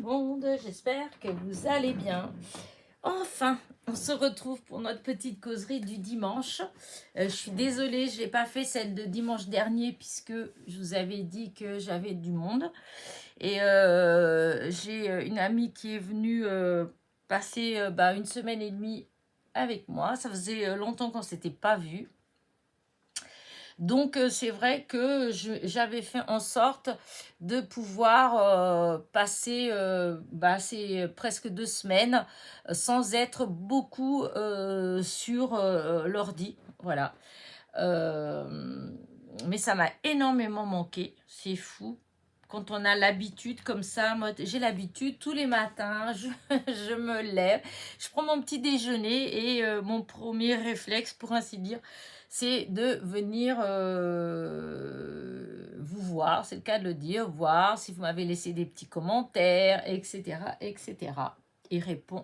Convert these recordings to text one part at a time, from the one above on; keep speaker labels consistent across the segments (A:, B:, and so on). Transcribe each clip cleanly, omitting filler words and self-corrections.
A: monde, j'espère que vous allez bien. Enfin, on se retrouve pour notre petite causerie du dimanche. Je suis désolée, je n'ai pas fait celle de dimanche dernier puisque je vous avais dit que j'avais du monde. Et j'ai une amie qui est venue passer une semaine et demie avec moi. Ça faisait longtemps qu'on ne s'était pas vus. Donc, c'est vrai que j'avais fait en sorte de pouvoir passer ces presque 2 semaines sans être beaucoup sur l'ordi. Voilà. Euh, mais ça m'a énormément manqué. C'est fou. Quand on a l'habitude comme ça, moi j'ai l'habitude tous les matins, je me lève, je prends mon petit déjeuner et mon premier réflexe, pour ainsi dire, c'est de venir vous voir, c'est le cas de le dire, voir si vous m'avez laissé des petits commentaires, etc., etc. Et répondre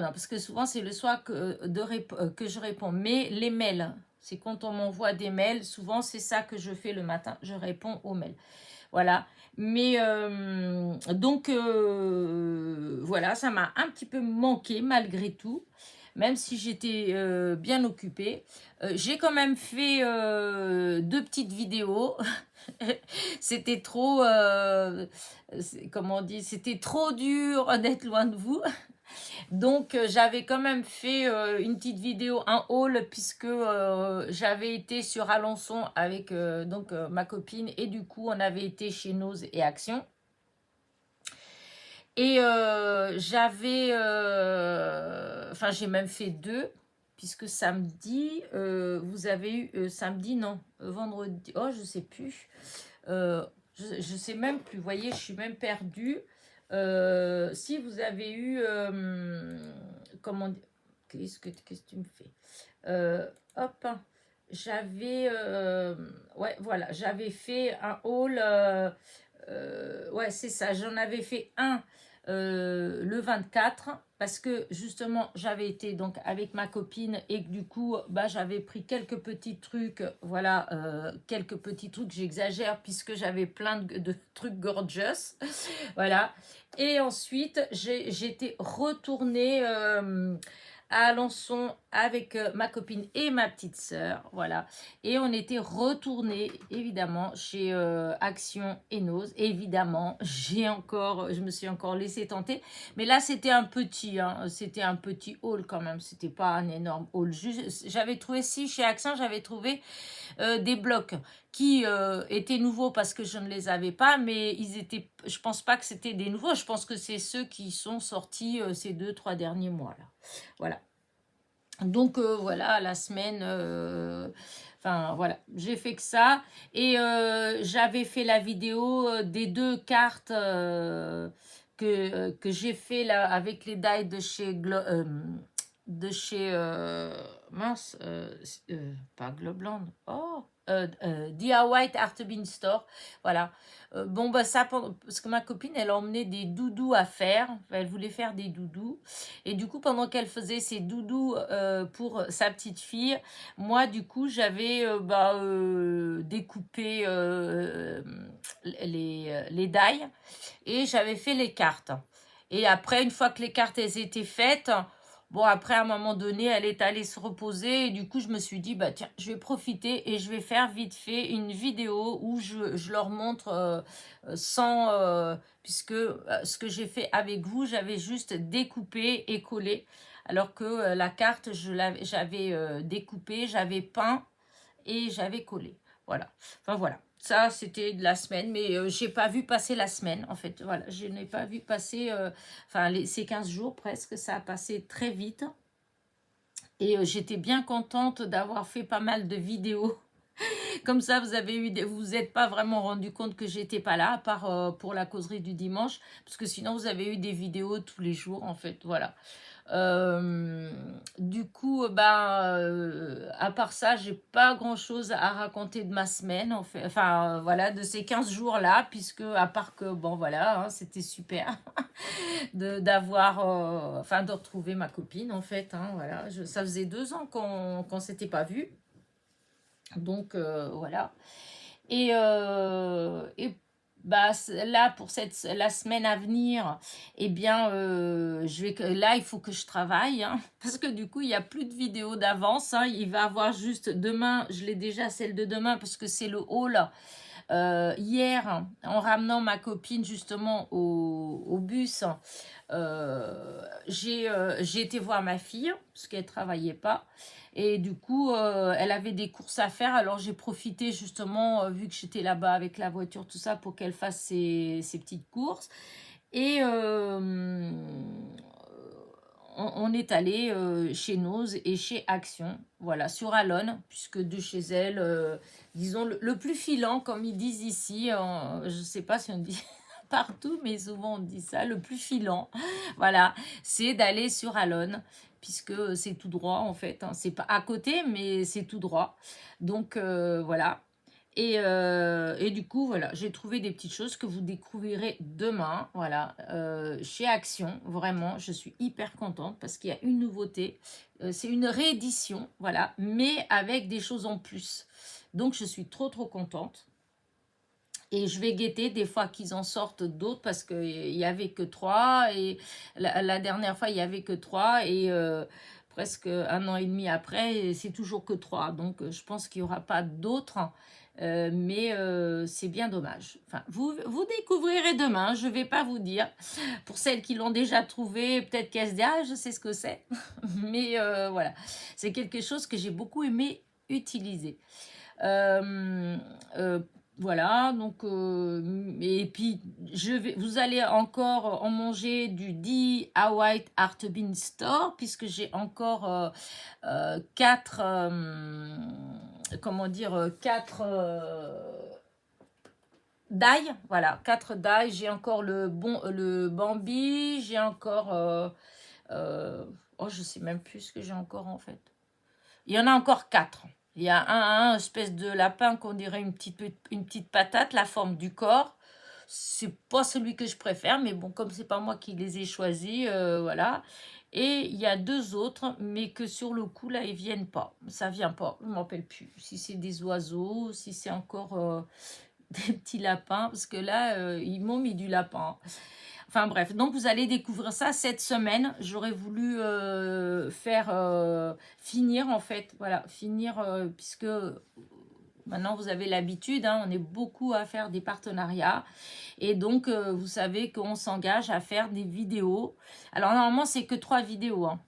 A: non, parce que souvent c'est le soir que je réponds, mais les mails, c'est quand on m'envoie des mails, souvent c'est ça que je fais le matin, je réponds aux mails. Voilà. Mais donc, voilà, ça m'a un petit peu manqué malgré tout, même si j'étais bien occupée. J'ai quand même fait 2 petites vidéos. C'était trop, comment on dit, c'était trop dur d'être loin de vous. Donc, j'avais quand même fait une petite vidéo, un haul, puisque j'avais été sur Alençon avec ma copine. Et du coup, on avait été chez Nose et Action. Et j'ai même fait 2, puisque samedi, vous avez eu, samedi, non, vendredi, oh, je sais plus. Je sais même plus, vous voyez, je suis même perdue. Si vous avez eu, comment dire, qu'est-ce que tu me fais? Hop, j'avais, ouais, voilà, j'avais fait un haul, ouais, c'est ça, j'en avais fait un le 24 parce que justement j'avais été donc avec ma copine et que du coup j'avais pris quelques petits trucs, voilà, quelques petits trucs, j'exagère puisque j'avais plein de trucs gorgeous, voilà. Et ensuite j'étais retournée à Alençon avec ma copine et ma petite sœur, voilà. Et on était retourné évidemment chez Action et Nose. Évidemment, je me suis encore laissé tenter. Mais là, c'était un petit, hein, c'était un petit haul quand même. C'était pas un énorme haul. J'avais trouvé, si chez Action, j'avais trouvé des blocs qui étaient nouveaux parce que je ne les avais pas, mais ils étaient, je pense pas que c'était des nouveaux. Je pense que c'est ceux qui sont sortis ces 2-3 derniers mois là. Voilà. Donc voilà, la semaine, voilà, j'ai fait que ça. Et j'avais fait la vidéo des 2 cartes que j'ai fait là avec les die mince, pas Globland, oh, DIY Art Bean Store, voilà. Ça, parce que ma copine, elle a emmené des doudous à faire, elle voulait faire des doudous, et du coup, pendant qu'elle faisait ses doudous pour sa petite fille, moi, du coup, j'avais découpé les die, et j'avais fait les cartes. Et après, une fois que les cartes elles étaient faites, bon, après, à un moment donné, elle est allée se reposer. Et du coup, je me suis dit, tiens, je vais profiter et je vais faire vite fait une vidéo où je leur montre sans... puisque ce que j'ai fait avec vous, j'avais juste découpé et collé. Alors que la carte, j'avais découpé, j'avais peint et j'avais collé. Voilà. Enfin, voilà. Ça, c'était de la semaine, mais j'ai pas vu passer la semaine, en fait. Voilà, je n'ai pas vu passer, ces 15 jours presque, ça a passé très vite. Et j'étais bien contente d'avoir fait pas mal de vidéos. Comme ça, vous vous êtes pas vraiment rendu compte que j'étais pas là, à part pour la causerie du dimanche, parce que sinon, vous avez eu des vidéos tous les jours, en fait. Voilà. Du coup, à part ça, j'ai pas grand chose à raconter de ma semaine, en fait. Enfin, voilà, de ces 15 jours-là, puisque, à part que, bon, voilà, hein, c'était super de retrouver ma copine, en fait. Hein, voilà. Ça faisait 2 ans qu'on s'était pas vus. Donc, voilà. Et bah, là, pour la semaine à venir, eh bien, là, il faut que je travaille, hein, parce que du coup, il n'y a plus de vidéos d'avance, hein. Il va avoir juste demain, je l'ai déjà celle de demain, parce que c'est le haul. Hier, en ramenant ma copine justement au bus, j'ai été voir ma fille, parce qu'elle ne travaillait pas. Et du coup, elle avait des courses à faire. Alors, j'ai profité justement, vu que j'étais là-bas avec la voiture, tout ça, pour qu'elle fasse ses petites courses. Et on est allé chez Nose et chez Action, voilà, sur Alonne, puisque de chez elle, disons, le plus filant, comme ils disent ici, je ne sais pas si on dit partout, mais souvent on dit ça, le plus filant, voilà, c'est d'aller sur Alonne, puisque c'est tout droit en fait, hein. C'est pas à côté, mais c'est tout droit. Donc voilà. Et du coup, voilà, j'ai trouvé des petites choses que vous découvrirez demain, voilà, chez Action. Vraiment, je suis hyper contente parce qu'il y a une nouveauté. C'est une réédition, voilà, mais avec des choses en plus. Donc, je suis trop, trop contente. Et je vais guetter des fois qu'ils en sortent d'autres parce qu'il n'y avait que 3. Et la dernière fois, il n'y avait que 3. Et presque 1 an et demi après, c'est toujours que 3. Donc, je pense qu'il n'y aura pas d'autres. Mais c'est bien dommage. Enfin, vous découvrirez demain, je ne vais pas vous dire. Pour celles qui l'ont déjà trouvé, peut-être qu'elles se disent « Ah, je sais ce que c'est ». Mais voilà, c'est quelque chose que j'ai beaucoup aimé utiliser. Euh, euh, voilà, donc, et puis vous allez encore en manger du D White Art Bean Store, puisque j'ai encore 4, comment dire, 4 d'ail, voilà, 4 d'ail. J'ai encore le Bambi, j'ai encore, oh, je sais même plus ce que j'ai encore en fait. Il y en a encore 4. Il y a un espèce de lapin qu'on dirait une petite patate, la forme du corps. C'est pas celui que je préfère, mais bon, comme c'est pas moi qui les ai choisis, voilà. Et il y a 2 autres, mais que sur le coup, là, ils viennent pas. Ça vient pas, je m'en rappelle plus. Si c'est des oiseaux, si c'est encore des petits lapins, parce que là, ils m'ont mis du lapin. Enfin bref, donc vous allez découvrir ça cette semaine. J'aurais voulu faire finir en fait, voilà, finir puisque maintenant vous avez l'habitude, hein, on est beaucoup à faire des partenariats et donc vous savez qu'on s'engage à faire des vidéos. Alors normalement c'est que 3 vidéos, hein,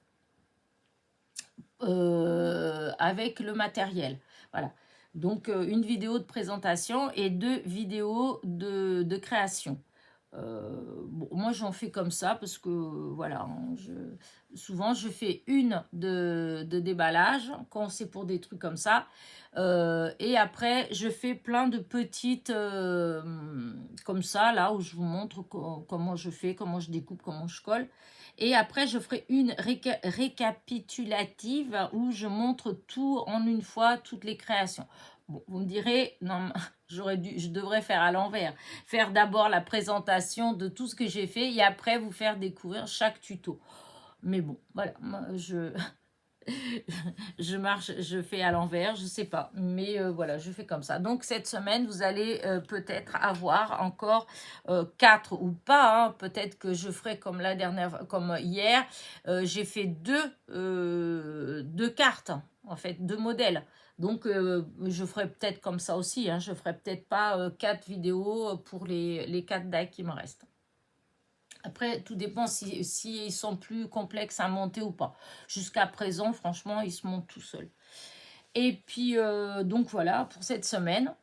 A: avec le matériel, voilà. Donc une vidéo de présentation et 2 vidéos de création. Bon, moi j'en fais comme ça parce que voilà, hein, souvent je fais une de déballage quand c'est pour des trucs comme ça. Et après je fais plein de petites comme ça là où je vous montre comment je fais, comment je découpe, comment je colle. Et après je ferai une récapitulative où je montre tout en une fois, toutes les créations. Bon, vous me direz, non, je devrais faire à l'envers. Faire d'abord la présentation de tout ce que j'ai fait et après vous faire découvrir chaque tuto. Mais bon, voilà, moi, je fais à l'envers, je sais pas. Mais voilà, je fais comme ça. Donc cette semaine, vous allez peut-être avoir encore 4 ou pas, hein. Peut-être que je ferai comme la dernière, comme hier. J'ai fait 2 cartes, en fait, 2 modèles. Donc, je ferai peut-être comme ça aussi, hein. Je ferai peut-être pas 4 vidéos pour les 4 decks qui me restent. Après, tout dépend si ils sont plus complexes à monter ou pas. Jusqu'à présent, franchement, ils se montent tout seuls. Et puis, donc voilà, pour cette semaine.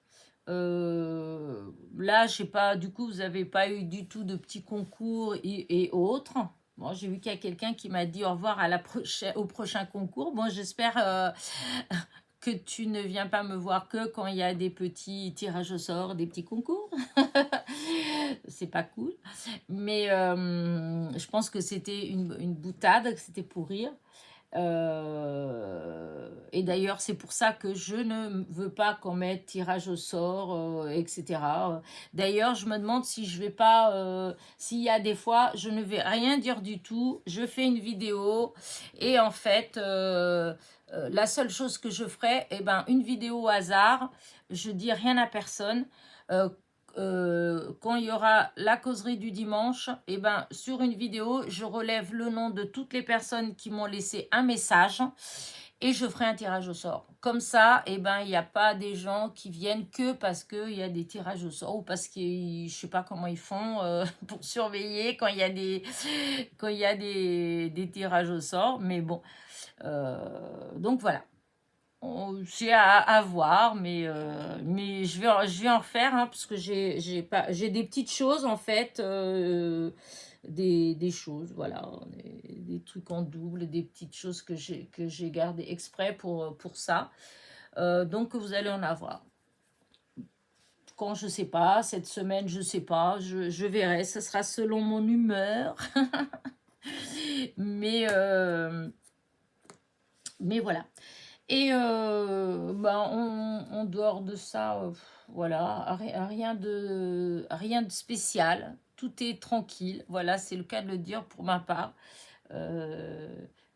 A: Là, je sais pas, du coup, vous n'avez pas eu du tout de petits concours et autres. Bon, j'ai vu qu'il y a quelqu'un qui m'a dit au revoir au prochain concours. Bon, j'espère que tu ne viens pas me voir que quand il y a des petits tirages au sort, des petits concours. C'est pas cool. Mais je pense que c'était une boutade, que c'était pour rire. Et d'ailleurs, c'est pour ça que je ne veux pas qu'on mette tirage au sort, etc. D'ailleurs, je me demande si je vais pas, s'il y a des fois, je ne vais rien dire du tout. Je fais une vidéo et en fait, la seule chose que je ferai, eh ben, une vidéo au hasard. Je dis rien à personne. quand il y aura la causerie du dimanche, et ben, sur une vidéo, je relève le nom de toutes les personnes qui m'ont laissé un message et je ferai un tirage au sort. Comme ça, et ben, il n'y a pas des gens qui viennent que parce qu'il y a des tirages au sort ou parce que je ne sais pas comment ils font pour surveiller quand il y a des tirages au sort. Mais bon, donc voilà. C'est à voir, mais je vais en refaire, hein, parce que j'ai des petites choses, en fait, des choses, voilà, des trucs en double, des petites choses que j'ai gardées exprès pour ça. Donc, vous allez en avoir. Quand, je sais pas, cette semaine, je sais pas, je verrai, ce sera selon mon humeur. mais, mais voilà. Et ben, en dehors de ça, voilà, rien de spécial. Tout est tranquille. Voilà, c'est le cas de le dire pour ma part. Euh,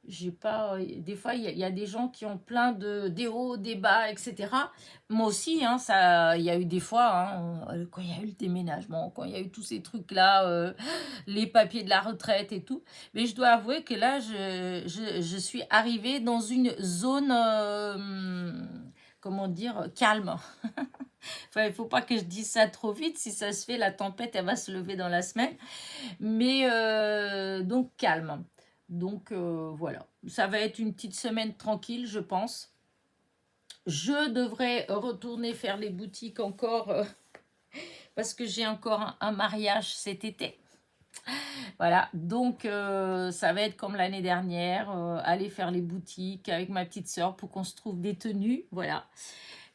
A: j'ai pas, des fois, il y a des gens qui ont plein des hauts, des bas, etc. Moi aussi, hein, il y a eu des fois, hein, quand il y a eu le déménagement, quand il y a eu tous ces trucs-là, les papiers de la retraite et tout. Mais je dois avouer que là, je suis arrivée dans une zone, comment dire, calme. Enfin, il ne faut pas que je dise ça trop vite. Si ça se fait, la tempête, elle va se lever dans la semaine. Mais donc, calme. Donc, voilà. Ça va être une petite semaine tranquille, je pense. Je devrais retourner faire les boutiques encore parce que j'ai encore un mariage cet été. Voilà, donc ça va être comme l'année dernière, aller faire les boutiques avec ma petite sœur pour qu'on se trouve des tenues, voilà.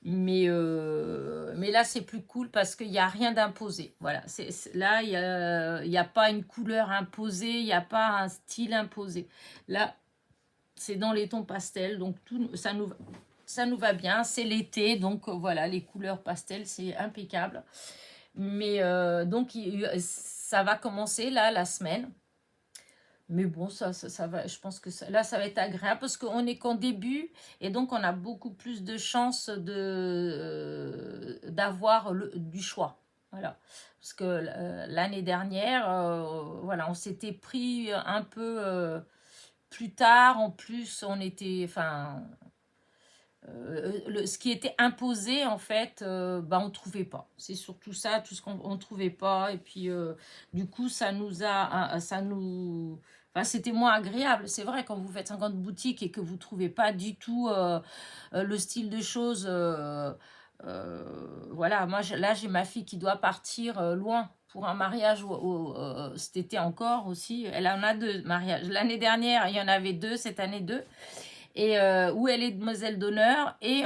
A: Mais là, c'est plus cool parce qu'il n'y a rien d'imposé. Voilà, là, il y a pas une couleur imposée, il n'y a pas un style imposé. Là, c'est dans les tons pastels, donc ça nous va bien. C'est l'été, donc voilà, les couleurs pastels, c'est impeccable. Mais donc, ça va commencer là, la semaine. Mais bon, ça va, je pense que là, ça va être agréable parce qu'on n'est qu'en début et donc on a beaucoup plus de chances d'avoir du choix. Voilà. Parce que l'année dernière, voilà, on s'était pris un peu plus tard. En plus, on était, enfin, ce qui était imposé, en fait, on ne trouvait pas. C'est surtout ça, tout ce qu'on ne trouvait pas. Et puis, du coup, enfin, c'était moins agréable. C'est vrai, quand vous faites 50 boutiques et que vous ne trouvez pas du tout le style de choses. Voilà, moi, là, j'ai ma fille qui doit partir loin pour un mariage cet été encore aussi. Elle en a 2 mariages. L'année dernière, il y en avait 2, cette année 2 et où elle est demoiselle d'honneur et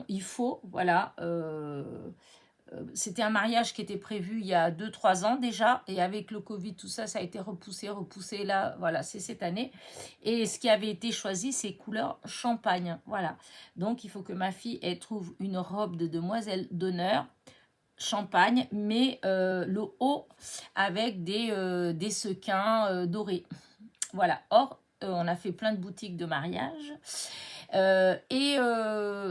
A: il faut, voilà, c'était un mariage qui était prévu il y a 2-3 ans déjà et avec le Covid, tout ça, ça a été repoussé, là, voilà, c'est cette année. Et ce qui avait été choisi, c'est couleur champagne, voilà. Donc, il faut que ma fille, elle trouve une robe de demoiselle d'honneur champagne, mais le haut avec des sequins dorés. Voilà. Or, on a fait plein de boutiques de mariage et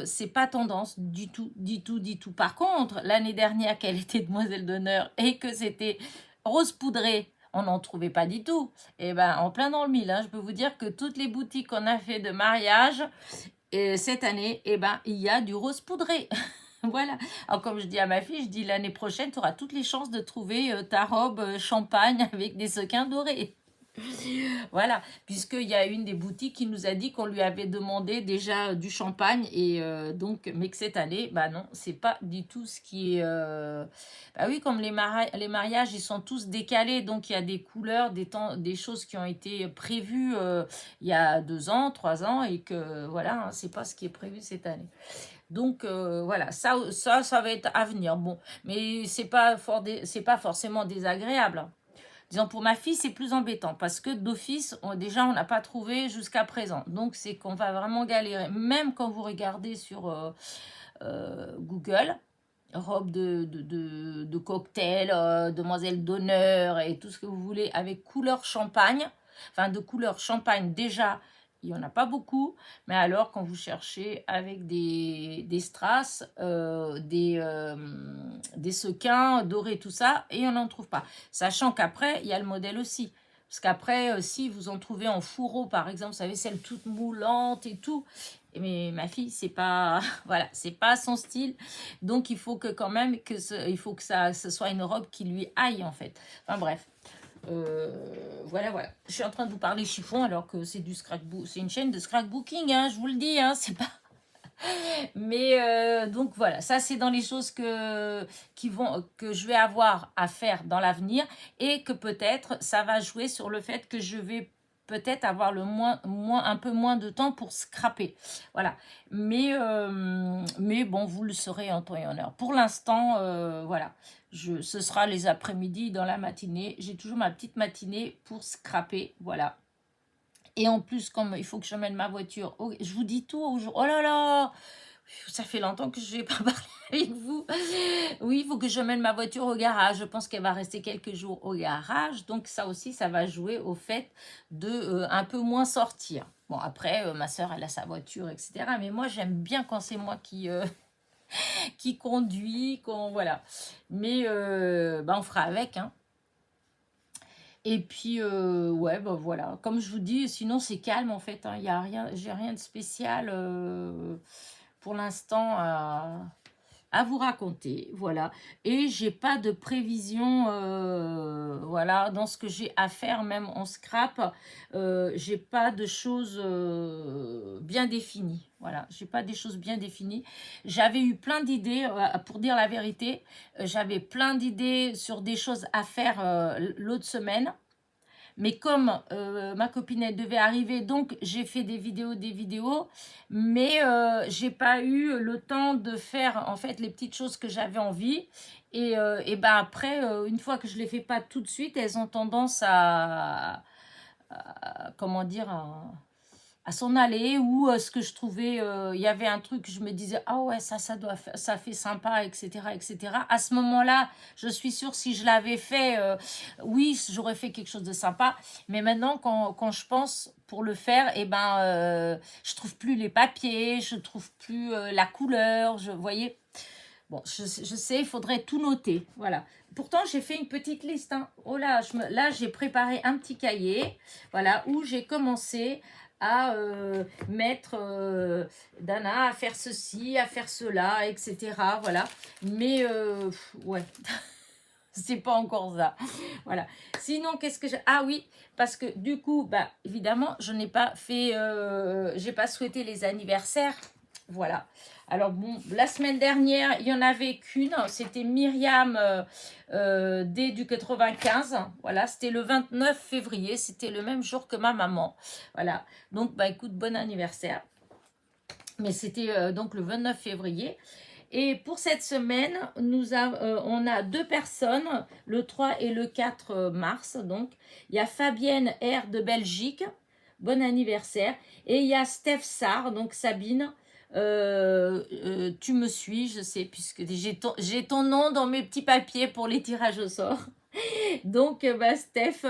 A: c'est pas tendance du tout, du tout, du tout. Par contre, l'année dernière, qu'elle était demoiselle d'honneur et que c'était rose poudré, on n'en trouvait pas du tout. Et ben, en plein dans le mille, hein, je peux vous dire que toutes les boutiques qu'on a fait de mariage cette année, et ben, il y a du rose poudré. Voilà. Alors, comme je dis à ma fille, je dis l'année prochaine, tu auras toutes les chances de trouver ta robe champagne avec des sequins dorés. Voilà, puisqu'il y a une des boutiques qui nous a dit qu'on lui avait demandé déjà du champagne et donc, mais que cette année, bah non, c'est pas du tout ce qui est. Bah oui, comme les mariages, ils sont tous décalés, donc il y a des couleurs, des choses qui ont été prévues il y a 2 ans, 3 ans et que voilà, hein, c'est pas ce qui est prévu cette année. Donc voilà, ça va être à venir. Bon, mais c'est pas forcément désagréable, hein. Disons, pour ma fille, c'est plus embêtant parce que d'office, déjà, on n'a pas trouvé jusqu'à présent. Donc, c'est qu'on va vraiment galérer. Même quand vous regardez sur Google, robe de cocktail, demoiselle d'honneur et tout ce que vous voulez avec couleur champagne. Enfin, de couleur champagne, déjà, il n'y en a pas beaucoup. Mais alors, quand vous cherchez avec des strass, des sequins dorés, tout ça, et on n'en trouve pas. Sachant qu'après, il y a le modèle aussi. Parce qu'après, si vous en trouvez en fourreau, par exemple, vous savez, celle toute moulante et tout, mais ma fille, c'est pas, voilà, c'est pas son style. Donc, il faut que quand même, il faut que ce soit une robe qui lui aille, en fait. Enfin, bref. Voilà, voilà. Je suis en train de vous parler chiffon alors que c'est du scrapbook, c'est une chaîne de scrapbooking, hein, je vous le dis, hein, c'est pas. Mais donc voilà, ça c'est dans les choses que je vais avoir à faire dans l'avenir et que peut-être ça va jouer sur le fait que je vais peut-être avoir un peu moins de temps pour scraper. Voilà. Mais bon, vous le saurez en temps et en heure. Pour l'instant, voilà. Ce sera les après-midi dans la matinée. J'ai toujours ma petite matinée pour scraper. Voilà. Et en plus, comme il faut que j'emmène ma voiture, je vous dis tout aujourd'hui. Oh là là, ça fait longtemps que je n'ai pas parlé avec vous. Oui, il faut que j'emmène ma voiture au garage. Je pense qu'elle va rester quelques jours au garage. Donc ça aussi, ça va jouer au fait de un peu moins sortir. Bon, après, ma soeur, elle a sa voiture, etc. Mais moi, j'aime bien quand c'est moi qui conduit. Voilà. Mais on fera avec, hein. Et puis, ouais, bah voilà. Comme je vous dis, sinon c'est calme en fait, hein. Il y a rien, j'ai rien de spécial pour l'instant à vous raconter. Voilà. Et j'ai pas de prévision, voilà, dans ce que j'ai à faire, même en scrap. J'ai pas de choses bien définies. Voilà, j'ai pas des choses bien définies. J'avais eu plein d'idées, pour dire la vérité. J'avais plein d'idées sur des choses à faire l'autre semaine. Mais comme ma copine, elle devait arriver, donc j'ai fait des vidéos, mais j'ai pas eu le temps de faire en fait les petites choses que j'avais envie. Et ben après, une fois que je les fais pas tout de suite, elles ont tendance comment dire, à s'en aller, ou ce que je trouvais, il y avait un truc, je me disais, ah ouais, ça fait sympa, etc., etc. À ce moment-là, je suis sûre, si je l'avais fait, oui, j'aurais fait quelque chose de sympa. Mais maintenant, quand je pense pour le faire, eh ben, je trouve plus les papiers, je trouve plus la couleur, vous voyez. Bon, je sais, il faudrait tout noter, voilà. Pourtant, j'ai fait une petite liste, hein. Oh là, là, j'ai préparé un petit cahier, voilà, où j'ai commencé à mettre Dana à faire ceci, à faire cela, etc. Voilà. Mais ouais, c'est pas encore ça. Voilà. Sinon, qu'est-ce que j'ai... Ah oui, parce que du coup, bah évidemment, je n'ai pas fait... j'ai pas souhaité les anniversaires. Voilà. Alors bon, la semaine dernière, il n'y en avait qu'une. C'était Myriam D du 95. Voilà, c'était le 29 février. C'était le même jour que ma maman. Voilà. Donc, bah écoute, bon anniversaire. Mais c'était donc le 29 février. Et pour cette semaine, on a 2 personnes, le 3 et le 4 mars. Donc, il y a Fabienne R de Belgique. Bon anniversaire. Et il y a Steph Sarr, donc Sabine. Tu me suis, je sais, puisque j'ai ton nom dans mes petits papiers pour les tirages au sort. Donc, bah, Steph,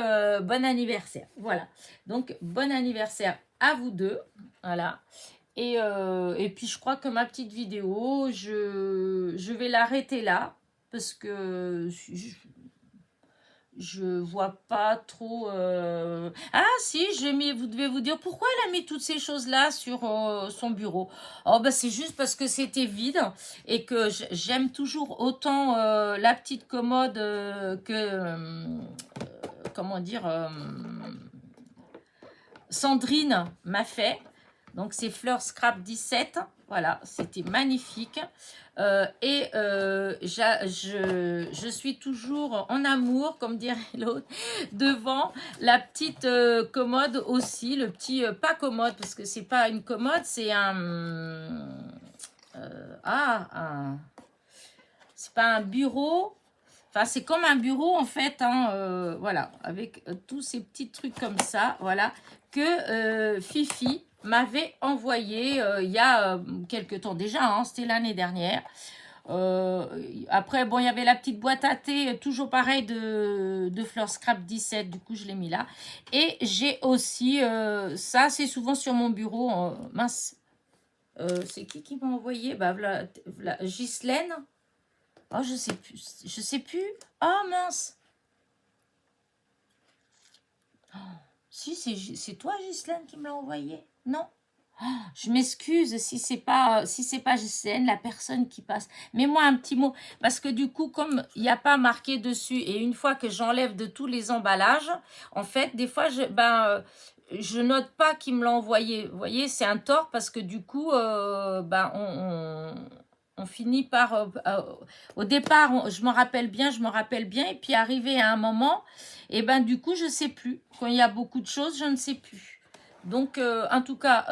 A: bon anniversaire. Voilà. Donc, bon anniversaire à vous deux. Voilà. Et puis, je crois que ma petite vidéo, je vais l'arrêter là. Parce que je vois pas trop... Ah si, vous devez vous dire pourquoi elle a mis toutes ces choses-là sur son bureau. Oh bah c'est juste parce que c'était vide et que j'aime toujours autant la petite commode comment dire, Sandrine m'a fait. Donc c'est Fleur Scrap 17. Voilà, c'était magnifique. Je suis toujours en amour, comme dirait l'autre, devant la petite commode aussi. Le petit, pas commode, parce que c'est pas une commode, c'est c'est pas un bureau. Enfin, c'est comme un bureau, en fait, hein, voilà, avec tous ces petits trucs comme ça, voilà, que Fifi m'avait envoyé il y a quelques temps déjà, hein, c'était l'année dernière. Après, bon, il y avait la petite boîte à thé, toujours pareil, de Fleur Scrap 17. Du coup, je l'ai mis là. Et j'ai aussi, ça, c'est souvent sur mon bureau. Mince, c'est qui m'a envoyé? Bah, voilà, Ghislaine. Oh, je sais plus. Je sais plus. Oh, mince. Si, c'est toi, Ghislaine, qui me l'a envoyé? Non? Je m'excuse si c'est pas Ghislaine, la personne qui passe. Mets-moi un petit mot. Parce que du coup, comme il n'y a pas marqué dessus, et une fois que j'enlève de tous les emballages, en fait, des fois, je note pas qui me l'a envoyé. Vous voyez, c'est un tort parce que du coup, on finit par... au départ, je me rappelle bien, et puis arrivé à un moment, et ben du coup, je sais plus. Quand il y a beaucoup de choses, je ne sais plus. Donc, en tout cas,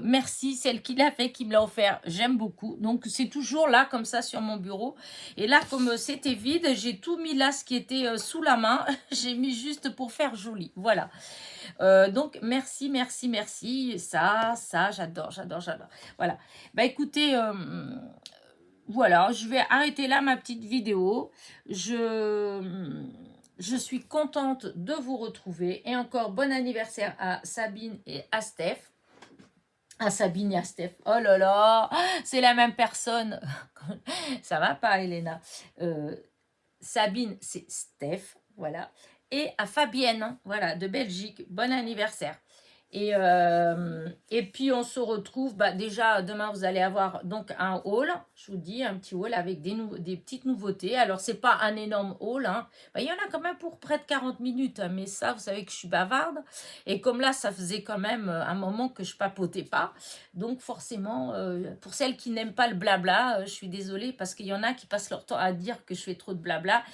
A: merci, celle qui l'a fait, qui me l'a offert, j'aime beaucoup. Donc, c'est toujours là, comme ça, sur mon bureau. Et là, comme c'était vide, j'ai tout mis là, ce qui était sous la main. J'ai mis juste pour faire joli. Voilà. Donc, merci, merci, merci. Ça, j'adore. Voilà. Bah, écoutez, voilà, je vais arrêter là ma petite vidéo. Je suis contente de vous retrouver. Et encore, bon anniversaire à Sabine et à Steph. À Sabine et à Steph. Oh là là, c'est la même personne. Ça va pas, Elena. Sabine, c'est Steph. Voilà. Et à Fabienne, voilà, de Belgique. Bon anniversaire. Et puis, on se retrouve, déjà, demain, vous allez avoir donc un haul, je vous dis, un petit haul avec des petites nouveautés. Alors, c'est pas un énorme haul, hein. Il y en a quand même pour près de 40 minutes, hein, mais ça, vous savez que je suis bavarde. Et comme là, ça faisait quand même un moment que je papotais pas. Donc, forcément, pour celles qui n'aiment pas le blabla, je suis désolée parce qu'il y en a qui passent leur temps à dire que je fais trop de blabla.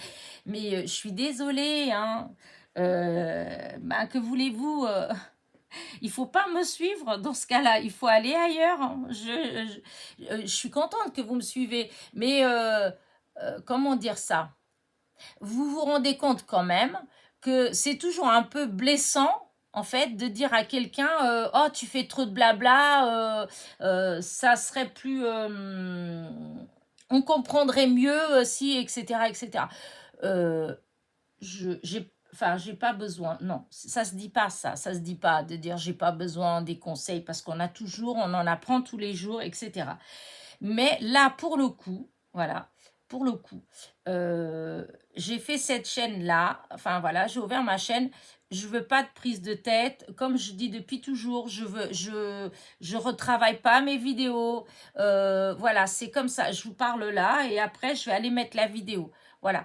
A: Mais je suis désolée, hein. Que voulez-vous il faut pas me suivre dans ce cas-là, il faut aller ailleurs. Je suis contente que vous me suivez, mais comment dire ça? Vous vous rendez compte quand même que c'est toujours un peu blessant, en fait, de dire à quelqu'un oh, tu fais trop de blabla, ça serait plus... on comprendrait mieux si, etc., etc. J'ai pas besoin, non, ça se dit pas ça se dit pas de dire j'ai pas besoin des conseils parce qu'on on en apprend tous les jours, etc. Mais là, pour le coup, voilà, pour le coup, j'ai fait cette chaîne-là, enfin voilà, j'ai ouvert ma chaîne, je veux pas de prise de tête, comme je dis depuis toujours, je retravaille pas mes vidéos, voilà, c'est comme ça, je vous parle là et après je vais aller mettre la vidéo. Voilà.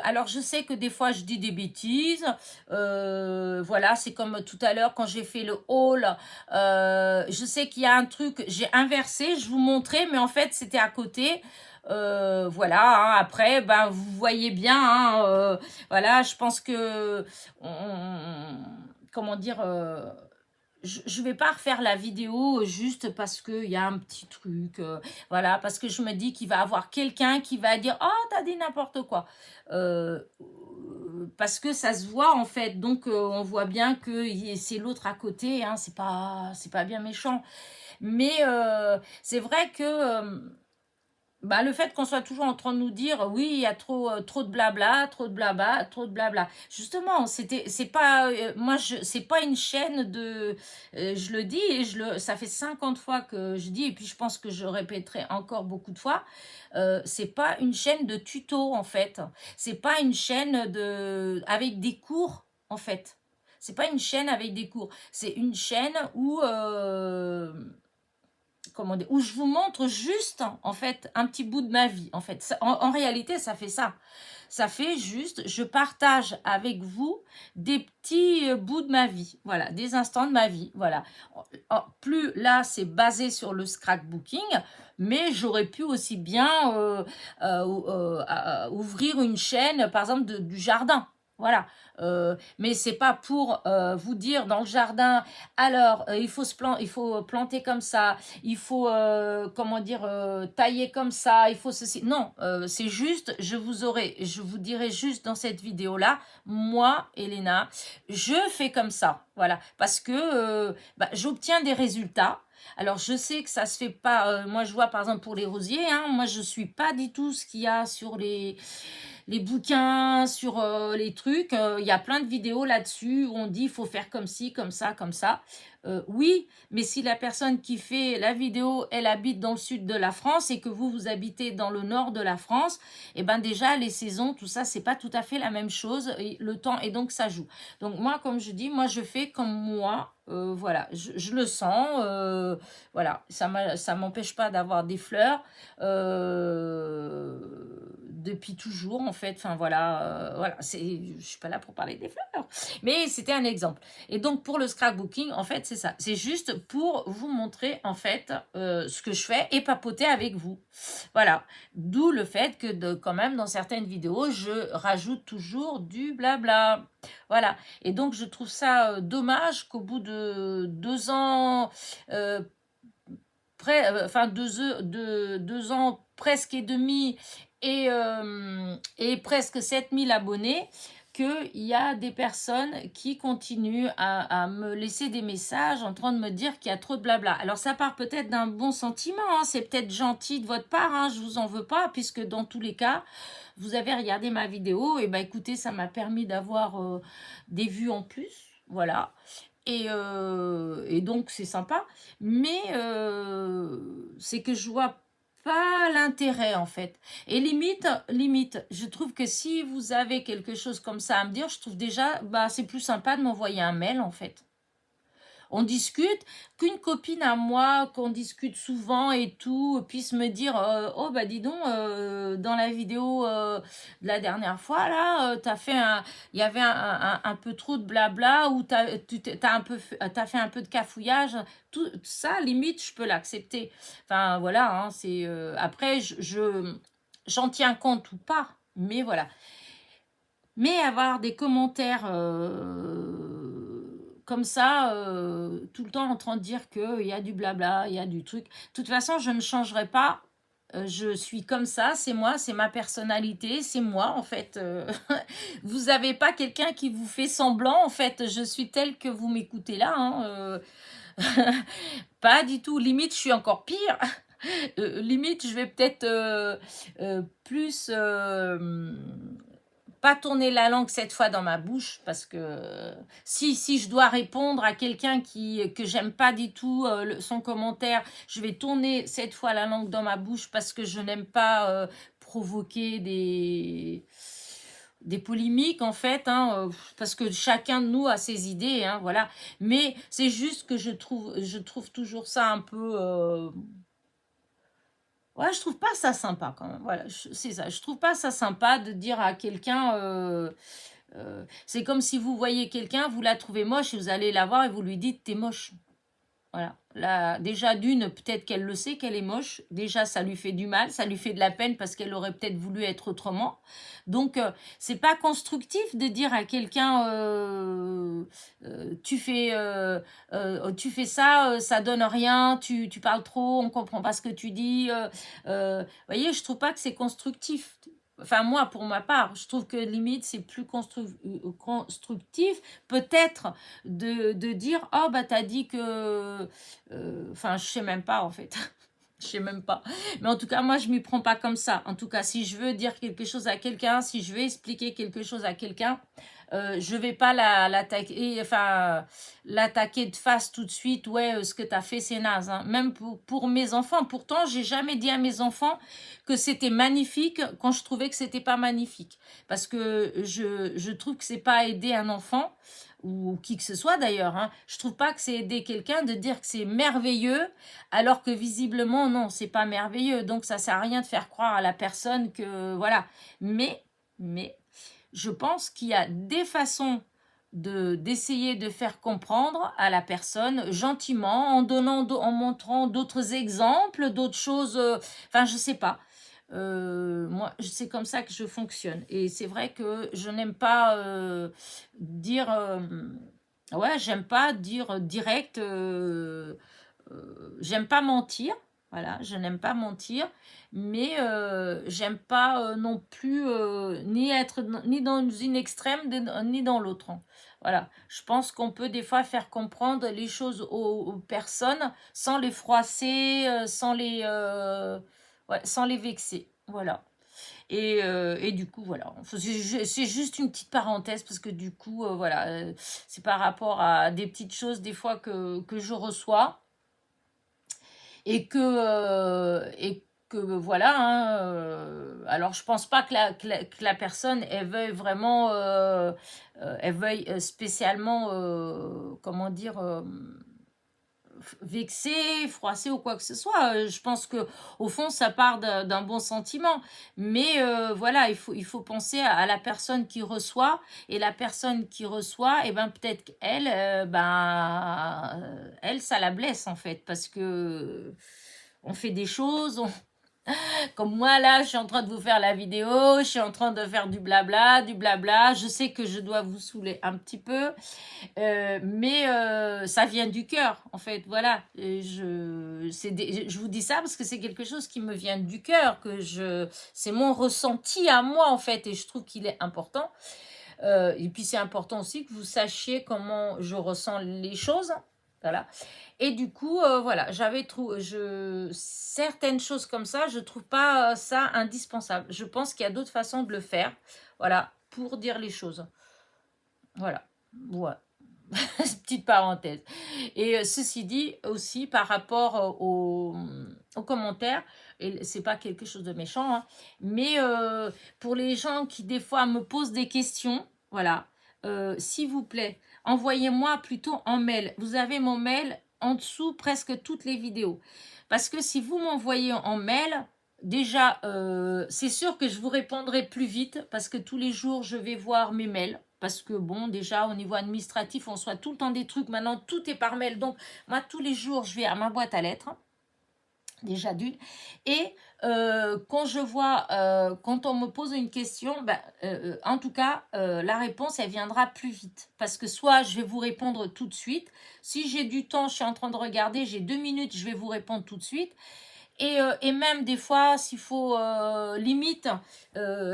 A: Alors, je sais que des fois, je dis des bêtises. Voilà, c'est comme tout à l'heure quand j'ai fait le haul. Je sais qu'il y a un truc, j'ai inversé, je vous montrais, mais en fait, c'était à côté. Voilà, hein, après, vous voyez bien. Hein, voilà, je pense que... comment dire je vais pas refaire la vidéo juste parce qu'il y a un petit truc, voilà, parce que je me dis qu'il va y avoir quelqu'un qui va dire « Oh, t'as dit n'importe quoi parce que ça se voit en fait, donc on voit bien que c'est l'autre à côté, hein, c'est pas bien méchant. Mais c'est vrai que... le fait qu'on soit toujours en train de nous dire oui, il y a trop de blabla, trop de blabla, trop de blabla. Justement, c'est pas c'est pas une chaîne de je le dis et ça fait 50 fois que je dis et puis je pense que je répéterai encore beaucoup de fois. C'est pas une chaîne de tuto en fait. C'est pas une chaîne avec des cours en fait. C'est pas une chaîne avec des cours. C'est une chaîne où comment dire, où je vous montre juste en fait un petit bout de ma vie en fait. En réalité, ça fait ça. Ça fait juste, je partage avec vous des petits bouts de ma vie, voilà, des instants de ma vie, voilà. Plus là, c'est basé sur le scrapbooking, mais j'aurais pu aussi bien ouvrir une chaîne, par exemple, du jardin. Voilà, mais c'est pas pour vous dire dans le jardin. Alors, il faut planter comme ça. Il faut comment dire tailler comme ça. Il faut ceci. Non, c'est juste. Je vous dirai juste dans cette vidéo là. Moi, Elena, je fais comme ça. Voilà, parce que j'obtiens des résultats. Alors, je sais que ça se fait pas. Moi, je vois par exemple pour les rosiers, hein, moi, je suis pas du tout ce qu'il y a sur les bouquins, sur les trucs. Il y a plein de vidéos là-dessus où on dit il faut faire comme ci, comme ça, comme ça. Oui, mais si la personne qui fait la vidéo, elle habite dans le sud de la France et que vous habitez dans le nord de la France, et ben déjà les saisons, tout ça, c'est pas tout à fait la même chose. Et le temps, et donc ça joue. Donc moi, comme je dis, moi je fais comme moi. Voilà, je le sens. Voilà, ça m'empêche pas d'avoir des fleurs. Depuis toujours en fait, enfin voilà, voilà, je suis pas là pour parler des fleurs, mais c'était un exemple. Et donc pour le scrapbooking, en fait c'est ça, c'est juste pour vous montrer en fait ce que je fais et papoter avec vous, voilà, d'où le fait que quand même dans certaines vidéos je rajoute toujours du blabla, voilà. Et donc je trouve ça dommage qu'au bout de 2 ans, enfin 2 ans presque et demi, et presque 7000 abonnés, qu'il y a des personnes qui continuent à me laisser des messages en train de me dire qu'il y a trop de blabla. Alors ça part peut-être d'un bon sentiment, hein, c'est peut-être gentil de votre part, hein, je vous en veux pas, puisque dans tous les cas, vous avez regardé ma vidéo, et ben écoutez, ça m'a permis d'avoir des vues en plus, voilà. Et donc c'est sympa, mais c'est que je vois pas l'intérêt en fait. Et limite, je trouve que si vous avez quelque chose comme ça à me dire, je trouve déjà, bah c'est plus sympa de m'envoyer un mail en fait. On discute, qu'une copine à moi, qu'on discute souvent et tout, puisse me dire oh bah dis donc, dans la vidéo de la dernière fois là, il y avait un peu trop de blabla, ou t'as fait un peu de cafouillage, tout ça limite je peux l'accepter. Enfin voilà, hein, c'est après j'en tiens compte ou pas, mais voilà. Mais avoir des commentaires comme ça, tout le temps en train de dire qu'il y a du blabla, il y a du truc. De toute façon, je ne changerai pas. Je suis comme ça, c'est moi, c'est ma personnalité, c'est moi en fait. Vous n'avez pas quelqu'un qui vous fait semblant en fait. Je suis telle que vous m'écoutez là, hein, pas du tout. Limite, je suis encore pire. Limite, je vais peut-être plus pas tourner la langue cette fois dans ma bouche, parce que si je dois répondre à quelqu'un que j'aime pas du tout son commentaire, je vais tourner cette fois la langue dans ma bouche, parce que je n'aime pas provoquer des polémiques en fait, hein, parce que chacun de nous a ses idées, hein, voilà. Mais c'est juste que je trouve toujours ça un peu ouais, je trouve pas ça sympa quand même. Voilà, c'est ça. Je trouve pas ça sympa de dire à quelqu'un. C'est comme si vous voyez quelqu'un, vous la trouvez moche et vous allez la voir et vous lui dites t'es moche. Voilà. Là, déjà d'une, peut-être qu'elle le sait qu'elle est moche. Déjà, ça lui fait du mal, ça lui fait de la peine parce qu'elle aurait peut-être voulu être autrement. Donc, c'est pas constructif de dire à quelqu'un tu fais ça, ça donne rien, tu parles trop, on comprend pas ce que tu dis. Vous voyez, je trouve pas que c'est constructif. Enfin, moi, pour ma part, je trouve que limite, c'est plus constructif, peut-être, de dire oh bah t'as dit que enfin je sais même pas en fait. Je sais même pas, mais en tout cas moi je m'y prends pas comme ça. En tout cas, si je veux dire quelque chose à quelqu'un, si je veux expliquer quelque chose à quelqu'un, je vais pas l'attaquer de face tout de suite. Ouais, ce que tu as fait c'est naze, hein. Même pour mes enfants, pourtant j'ai jamais dit à mes enfants que c'était magnifique quand je trouvais que c'était pas magnifique, parce que je trouve que c'est pas aider un enfant, ou qui que ce soit d'ailleurs, hein. Je trouve pas que c'est aider quelqu'un de dire que c'est merveilleux, alors que visiblement, non, c'est pas merveilleux. Donc, ça sert à rien de faire croire à la personne que, voilà. Mais, je pense qu'il y a des façons d'essayer de faire comprendre à la personne gentiment, en montrant d'autres exemples, d'autres choses, enfin, je sais pas. Moi, c'est comme ça que je fonctionne. Et c'est vrai que je n'aime pas dire... ouais, j'aime pas dire direct... j'aime pas mentir. Voilà, je n'aime pas mentir, mais j'aime pas non plus ni être ni dans une extrême ni dans l'autre, hein. Voilà, je pense qu'on peut des fois faire comprendre les choses aux personnes sans les froisser, ouais, sans les vexer. Voilà. Et du coup, voilà. C'est juste une petite parenthèse parce que du coup, voilà, c'est par rapport à des petites choses des fois que je reçois et que voilà, hein, alors je pense pas que la personne elle veuille vraiment elle veuille spécialement comment dire vexer, froisser ou quoi que ce soit. Je pense que au fond ça part d'un bon sentiment, mais voilà, il faut penser à la personne qui reçoit, et la personne qui reçoit, et ben peut-être qu'elle elle ça la blesse en fait, parce que on fait des choses, comme moi là, je suis en train de vous faire la vidéo, je suis en train de faire du blabla, je sais que je dois vous saouler un petit peu, mais ça vient du cœur en fait, voilà. Je vous dis ça parce que c'est quelque chose qui me vient du cœur, c'est mon ressenti à moi en fait, et je trouve qu'il est important. Et puis c'est important aussi que vous sachiez comment je ressens les choses, voilà. Et du coup, voilà, certaines choses comme ça, je trouve pas ça indispensable. Je pense qu'il y a d'autres façons de le faire, voilà, pour dire les choses. Voilà, ouais. Petite parenthèse. Et ceci dit aussi par rapport aux commentaires, et c'est pas quelque chose de méchant, hein, mais pour les gens qui des fois me posent des questions, voilà, s'il vous plaît, envoyez-moi plutôt en mail. Vous avez mon mail en dessous presque toutes les vidéos. Parce que si vous m'envoyez en mail, déjà, c'est sûr que je vous répondrai plus vite parce que tous les jours, je vais voir mes mails. Parce que bon, déjà, au niveau administratif, on reçoit tout le temps des trucs. Maintenant, tout est par mail. Donc, moi, tous les jours, je vais à ma boîte à lettres, déjà d'une. Et quand je vois, quand on me pose une question, en tout cas, la réponse, elle viendra plus vite. Parce que soit je vais vous répondre tout de suite. Si j'ai du temps, je suis en train de regarder, j'ai 2 minutes, je vais vous répondre tout de suite. Et même des fois, s'il faut, limite,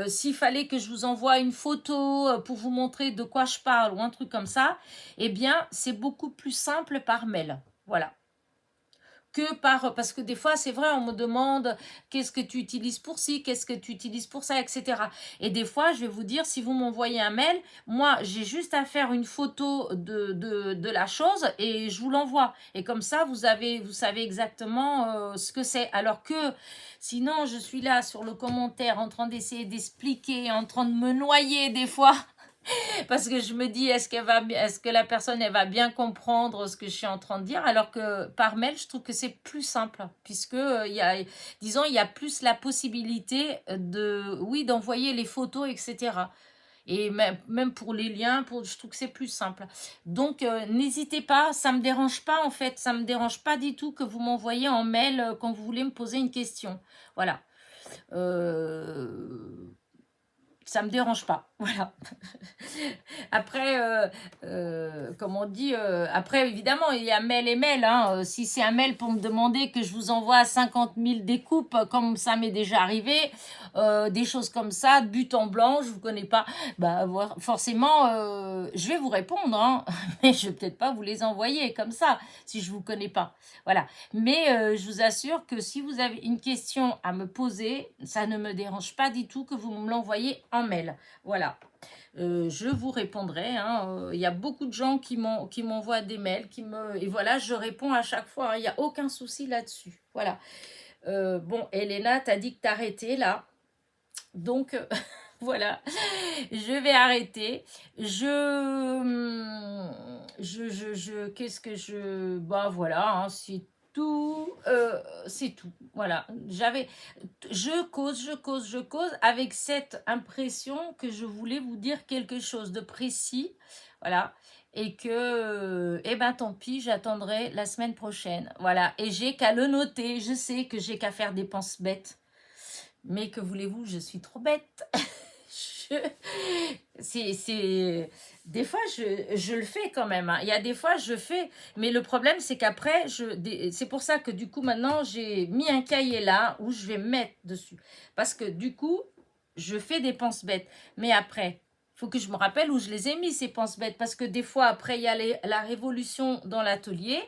A: s'il fallait que je vous envoie une photo pour vous montrer de quoi je parle ou un truc comme ça, eh bien, c'est beaucoup plus simple par mail. Voilà. Parce que des fois, c'est vrai, on me demande qu'est-ce que tu utilises pour ci, qu'est-ce que tu utilises pour ça, etc. Et des fois, je vais vous dire, si vous m'envoyez un mail, moi, j'ai juste à faire une photo de la chose et je vous l'envoie. Et comme ça, vous savez exactement ce que c'est. Alors que sinon, je suis là sur le commentaire en train d'essayer d'expliquer, en train de me noyer des fois. Parce que je me dis, est-ce que la personne, elle va bien comprendre ce que je suis en train de dire, alors que par mail, je trouve que c'est plus simple, puisque disons, il y a plus la possibilité oui, d'envoyer les photos, etc. Et même pour les liens, je trouve que c'est plus simple. Donc, n'hésitez pas, ça me dérange pas en fait, ça me dérange pas du tout que vous m'envoyez en mail quand vous voulez me poser une question. Voilà. Ça me dérange pas, voilà. Après, comme on dit, après évidemment il y a mail et mail, hein. Si c'est un mail pour me demander que je vous envoie 50 000 découpes, comme ça m'est déjà arrivé, des choses comme ça, de but en blanc, je vous connais pas, forcément je vais vous répondre, hein, mais je vais peut-être pas vous les envoyer comme ça si je vous connais pas, voilà. Mais je vous assure que si vous avez une question à me poser, ça ne me dérange pas du tout que vous me l'envoyez en mail, voilà. Je vous répondrai, hein. Il y a beaucoup de gens qui m'envoient des mails, et voilà, je réponds à chaque fois, hein. Il n'y a aucun souci là-dessus, voilà. Bon, Elena, t'as dit que t'arrêtais là, donc voilà, je vais arrêter. Qu'est-ce que voilà, hein, c'est tout, voilà. Je cause avec cette impression que je voulais vous dire quelque chose de précis, voilà, et que tant pis, j'attendrai la semaine prochaine, voilà. Et j'ai qu'à le noter, je sais que j'ai qu'à faire des penses bêtes, mais que voulez-vous, je suis trop bête. Des fois, je le fais quand même. Hein. Il y a des fois, je fais. Mais le problème, c'est qu'après, c'est pour ça que du coup, maintenant, j'ai mis un cahier là où je vais mettre dessus. Parce que du coup, je fais des penses-bêtes. Mais après, il faut que je me rappelle où je les ai mis, ces penses-bêtes. Parce que des fois, après, il y a la révolution dans l'atelier.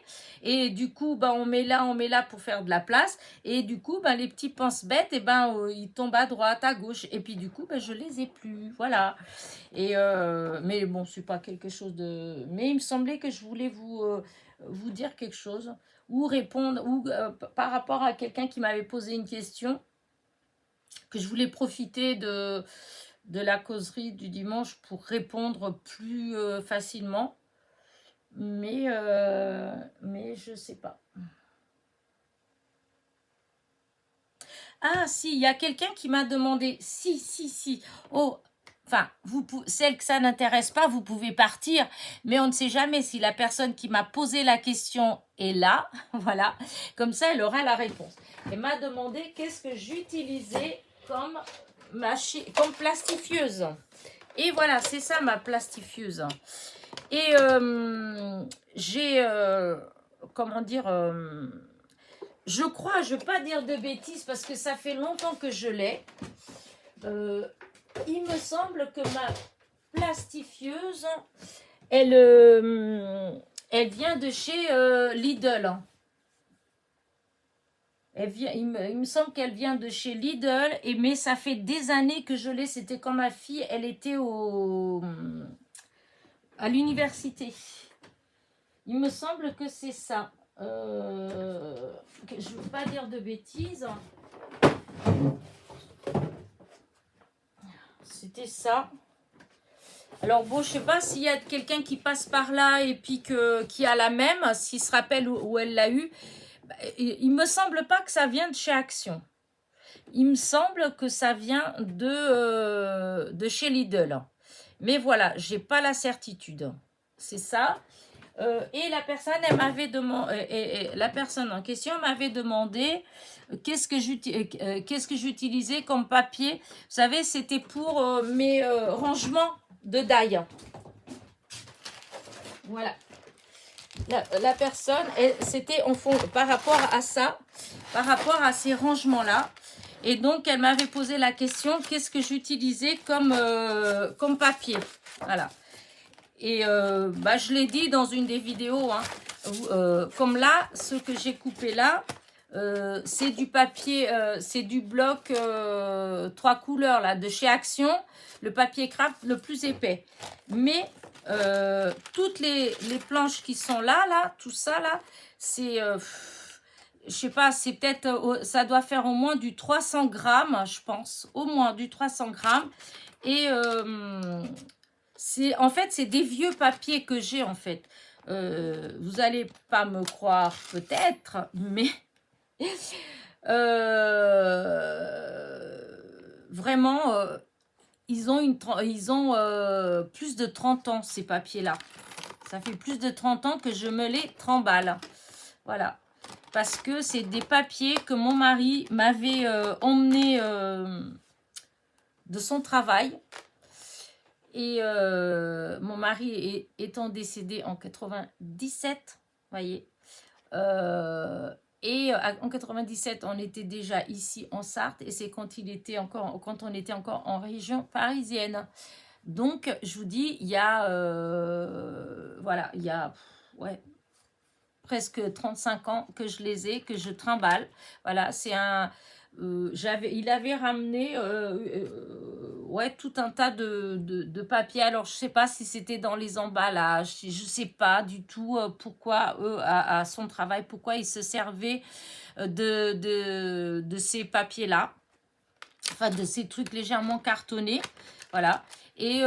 A: Et du coup, ben, on met là pour faire de la place. Et du coup, ben, les petits pense-bêtes, eh ben, ils tombent à droite, à gauche. Et puis, du coup, ben, je les ai plus. Voilà. Et mais bon, c'est pas quelque chose de... Mais il me semblait que je voulais vous dire quelque chose. Ou répondre, ou par rapport à quelqu'un qui m'avait posé une question, que je voulais profiter de la causerie du dimanche pour répondre plus facilement. Mais je sais pas. Ah, si, il y a quelqu'un qui m'a demandé. Si. Oh, enfin, celle que ça n'intéresse pas, vous pouvez partir. Mais on ne sait jamais si la personne qui m'a posé la question est là. Voilà. Comme ça, elle aura la réponse. Elle m'a demandé qu'est-ce que j'utilisais comme plastifieuse. Et voilà, c'est ça ma plastifieuse. Et j'ai, comment dire, je crois, je ne veux pas dire de bêtises parce que ça fait longtemps que je l'ai. Il me semble que ma plastifieuse, elle vient de chez Lidl. Il me semble qu'elle vient de chez Lidl, mais ça fait des années que je l'ai. C'était quand ma fille, elle était à l'université. Il me semble que c'est ça. Je ne veux pas dire de bêtises. C'était ça. Alors bon, je ne sais pas s'il y a quelqu'un qui passe par là et puis qui a la même, s'il se rappelle où elle l'a eu. Il me semble pas que ça vient de chez Action. Il me semble que ça vient de chez Lidl. Mais voilà, j'ai pas la certitude. C'est ça. Et la personne, elle m'avait demandé, la personne en question m'avait demandé qu'est-ce que j'utilisais comme papier. Vous savez, c'était pour mes rangements de daille. Voilà. La personne, c'était par rapport à ça, par rapport à ces rangements-là. Et donc, elle m'avait posé la question, qu'est-ce que j'utilisais comme papier. Voilà. Et je l'ai dit dans une des vidéos, hein, comme là, ce que j'ai coupé là, c'est du papier, c'est du bloc 3 couleurs là, de chez Action, le papier craft le plus épais. Mais toutes les planches qui sont là, tout ça là, c'est, je sais pas, c'est peut-être, ça doit faire au moins du 300 grammes, je pense, au moins du 300 grammes. Et en fait, c'est des vieux papiers que j'ai en fait. Vous n'allez pas me croire peut-être, mais vraiment, ils ont plus de 30 ans ces papiers-là. Ça fait plus de 30 ans que je me les trimballe. Voilà. Parce que c'est des papiers que mon mari m'avait emmené de son travail. Et mon mari étant décédé en 97, voyez. Et en 97, on était déjà ici en Sarthe. Et c'est quand on était encore en région parisienne. Donc, je vous dis, il y a, voilà, il y a, ouais, presque 35 ans que je les ai, que je trimballe. Voilà, c'est un... il avait ramené ouais, tout un tas de papiers. Alors, je ne sais pas si c'était dans les emballages. Je ne sais pas du tout pourquoi, eux, à son travail, pourquoi ils se servaient de ces papiers-là. Enfin, de ces trucs légèrement cartonnés. Voilà. Et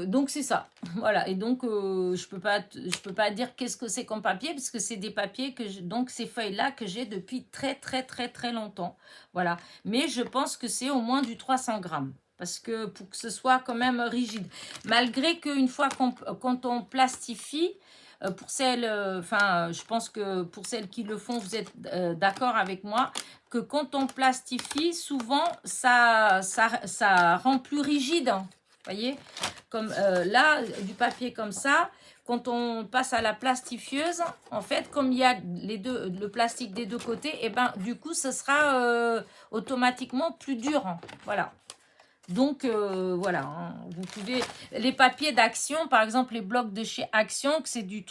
A: donc, c'est ça. Voilà. Et donc, je peux pas dire qu'est-ce que c'est comme papier, parce que c'est des papiers donc ces feuilles-là que j'ai depuis très, très, très, très longtemps. Voilà. Mais je pense que c'est au moins du 300 grammes. Parce que pour que ce soit quand même rigide. Malgré qu'une fois quand on plastifie, pour celles, je pense que pour celles qui le font, vous êtes d'accord avec moi, que quand on plastifie, souvent, ça rend plus rigide. Vous voyez, comme là, du papier comme ça, quand on passe à la plastifieuse, en fait, comme il y a le plastique des deux côtés, et ben du coup, ce sera automatiquement plus dur. Voilà. Donc, voilà, hein, vous pouvez... Les papiers d'Action, par exemple, les blocs de chez Action, que c'est du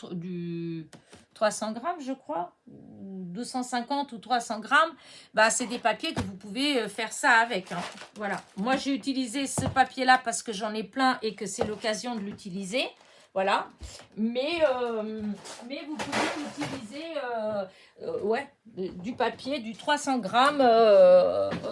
A: 300 grammes, je crois, ou 250 ou 300 grammes, bah, c'est des papiers que vous pouvez faire ça avec. Hein. Voilà. Moi, j'ai utilisé ce papier-là parce que j'en ai plein et que c'est l'occasion de l'utiliser. Voilà. Mais vous pouvez utiliser ouais, du papier, du 300 grammes.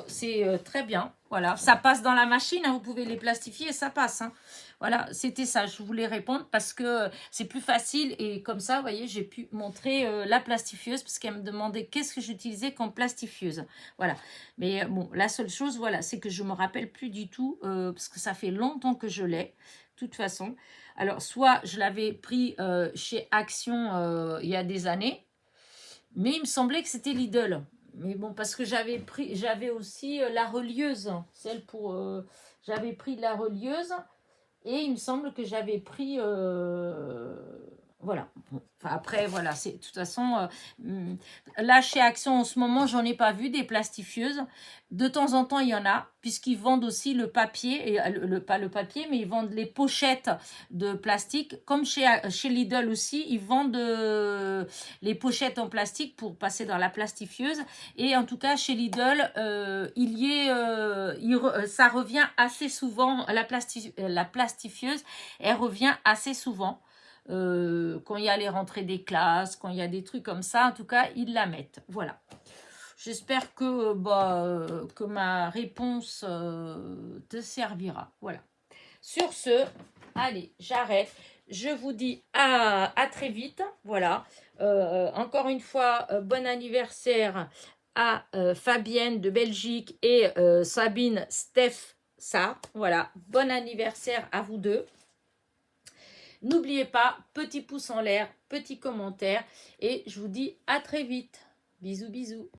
A: C'est très bien. Voilà. Ça passe dans la machine. Hein, vous pouvez les plastifier et ça passe. Hein. Voilà, c'était ça. Je voulais répondre parce que c'est plus facile. Et comme ça, vous voyez, j'ai pu montrer la plastifieuse parce qu'elle me demandait qu'est-ce que j'utilisais comme plastifieuse. Voilà. Mais bon, la seule chose, voilà, c'est que je ne me rappelle plus du tout parce que ça fait longtemps que je l'ai. De toute façon. Alors, soit je l'avais pris chez Action il y a des années, mais il me semblait que c'était Lidl. Mais bon, parce que j'avais aussi la relieuse, celle pour... j'avais pris la relieuse et il me semble que j'avais pris... voilà. Bon. Enfin, après, voilà, c'est de toute façon, là, chez Action, en ce moment, j'en ai pas vu des plastifieuses. De temps en temps, il y en a, puisqu'ils vendent aussi le papier, et pas le papier, mais ils vendent les pochettes de plastique. Comme chez Lidl aussi, ils vendent les pochettes en plastique pour passer dans la plastifieuse. Et en tout cas, chez Lidl, ça revient assez souvent, la plastifieuse, elle revient assez souvent. Quand il y a les rentrées des classes, quand il y a des trucs comme ça, en tout cas, ils la mettent. Voilà. J'espère que ma réponse te servira. Voilà. Sur ce, allez, j'arrête. Je vous dis à très vite. Voilà. Encore une fois, bon anniversaire à Fabienne de Belgique et Sabine Steph. Ça, voilà. Bon anniversaire à vous deux. N'oubliez pas, petit pouce en l'air, petit commentaire et je vous dis à très vite. Bisous, bisous.